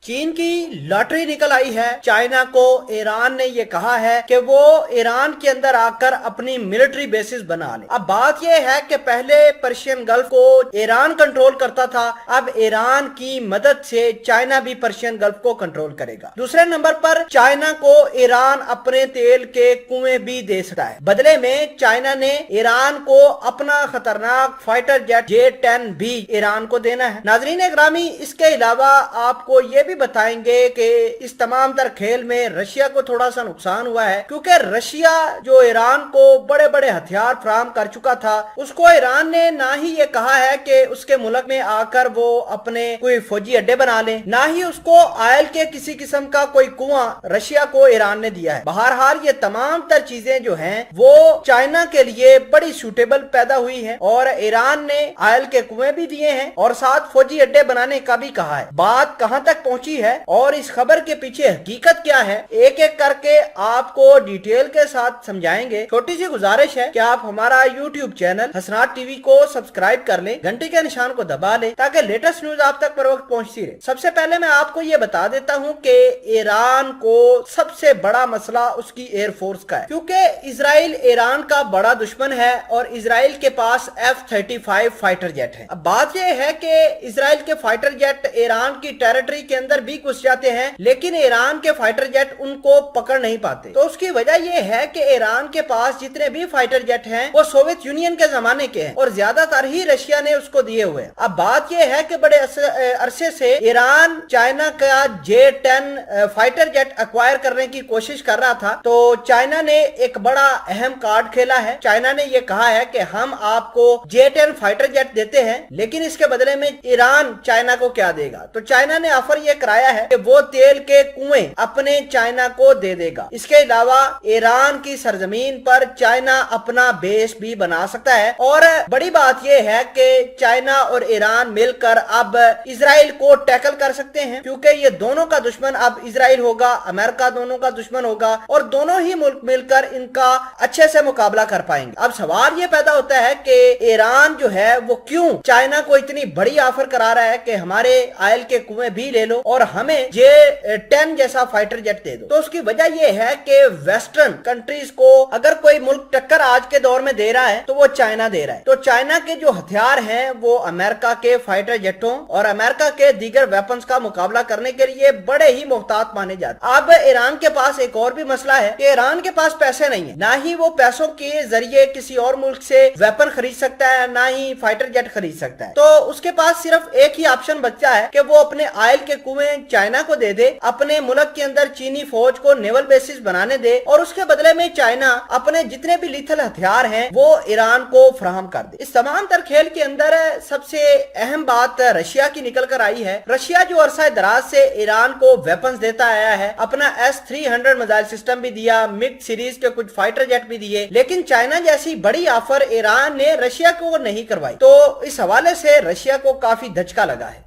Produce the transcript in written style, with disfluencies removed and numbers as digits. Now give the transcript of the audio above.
चीन की लॉटरी निकल आई है। चाइना को ईरान ने ये कहा है कि वो ईरान के अंदर आकर अपनी मिलिट्री बेसिस बना ले। अब बात यह है कि पहले पर्शियन गल्फ को ईरान कंट्रोल करता था, अब ईरान की मदद से चाइना भी पर्शियन गल्फ को कंट्रोल करेगा। दूसरे नंबर पर चाइना को ईरान अपने तेल के कुएं भी दे सकता है। बदले में चाइना ने ईरान को अपना खतरनाक फाइटर जेट J-10 भी ईरान को देना है। नाजरीन ग्रामी, इसके अलावा आपको ये भी बताएंगे कि इस तमाम तर खेल में रशिया को थोड़ा सा नुकसान हुआ है, क्योंकि रशिया जो ईरान को बड़े बड़े हथियार फराहम कर चुका था, उसको ईरान ने ना ही ये कहा है कि उसके मुल्क में आकर वो अपने कोई फौजी अड्डे बना ले, ना ही उसको ऑयल के किसी किस्म का कोई कुआं रशिया को ईरान ने दिया है। बहरहाल ये तमाम तर चीजें जो हैं वो चाइना के लिए बड़ी सूटेबल पैदा हुई है और ईरान ने ऑयल के कुएं भी दिए हैं और साथ फौजी अड्डे बनाने का भी कहा है। बात कहां तक पहुंची है और इस खबर के पीछे हकीकत क्या है, एक एक करके आपको डिटेल के साथ समझाएंगे। छोटी सी गुजारिश है कि आप हमारा YouTube चैनल हसनात टीवी को सब्सक्राइब कर लें, घंटी के निशान को दबा लें ताकि लेटेस्ट न्यूज आप तक पर वक्त पहुंचती रहे। सबसे पहले मैं आपको ये बता देता हूं कि ईरान को सबसे बड़ा मसला उसकी एयरफोर्स का है, क्योंकि इजराइल ईरान का बड़ा दुश्मन है और इजराइल के पास F-35 फाइटर जेट है। अब बात यह है कि इजराइल के फाइटर जेट ईरान की टेरिटरी के अंदर भी घुस जाते हैं, लेकिन ईरान के फाइटर जेट उनको पकड़ नहीं पाते। तो उसकी वजह यह है कि ईरान के पास जितने भी फाइटर जेट हैं वो सोवियत यूनियन के जमाने के हैं और ज्यादातर ही रशिया ने उसको दिए हुए हैं। अब बात यह है कि बड़े अरसे से ईरान चाइना का J-10 फाइटर जेट एक्वायर करने की कोशिश कर रहा था, तो चाइना ने एक बड़ा अहम कार्ड खेला है। चाइना ने यह कहा है कि हम आपको J-10 फाइटर जेट देते हैं, लेकिन इसके बदले में ईरान चाइना को क्या देगा। तो चाइना ने ऑफर यह कराया है कि वो तेल के कुएं अपने चाइना को दे देगा। इसके अलावा ईरान की सरजमीन पर चाइना अपना बेस भी बना सकता है और बड़ी बात यह है कि चाइना और ईरान मिलकर अब इजराइल को टैकल कर सकते हैं, क्योंकि ये दोनों का दुश्मन अब इजराइल होगा, अमेरिका दोनों का दुश्मन होगा और दोनों ही मुल्क मिलकर इनका अच्छे से मुकाबला कर पाएंगे। अब सवाल ये पैदा होता है कि ईरान जो है वो क्यों चाइना को इतनी बड़ी ऑफर करा रहा है कि हमारे ऑयल के कुएं भी ले लो और हमें J-10 जैसा फाइटर जेट दे दो। तो उसकी वजह यह है कि वेस्टर्न कंट्रीज को अगर कोई मुल्क टक्कर आज के दौर में दे रहा है तो वो चाइना दे रहा है। तो चाइना के जो हथियार हैं वो अमेरिका के फाइटर जेटों और अमेरिका के दीगर वेपन्स का मुकाबला करने के लिए बड़े ही मोहतात माने जाते हैं। अब ईरान के पास एक और भी मसला है कि ईरान के पास पैसे नहीं है, ना ही वो पैसों के जरिए किसी और मुल्क से वेपन खरीद सकता है, ना ही फाइटर जेट खरीद सकता है। तो उसके पास सिर्फ एक ही ऑप्शन बचा है कि वो अपने ऑयल के कुएं चाइना को दे दे, अपने मुल्क के अंदर चीनी फौज को नेवल बेसिस बनाने दे और उसके बदले में चाइना अपने जितने भी लीथल हथियार हैं वो ईरान को फराहम कर दे। इस तमाम तर खेल के अंदर सबसे अहम बात रशिया की निकल कर आई है। रशिया जो अरसा दराज से ईरान को वेपन्स देता आया है, अपना S-300 मिसाइल सिस्टम भी दिया, मिग सीरीज के कुछ फाइटर जेट भी दिए, लेकिन चाइना जैसी बड़ी ऑफर ईरान ने रशिया को नहीं करवाई। तो इस हवाले से रशिया को काफी धचका लगा है।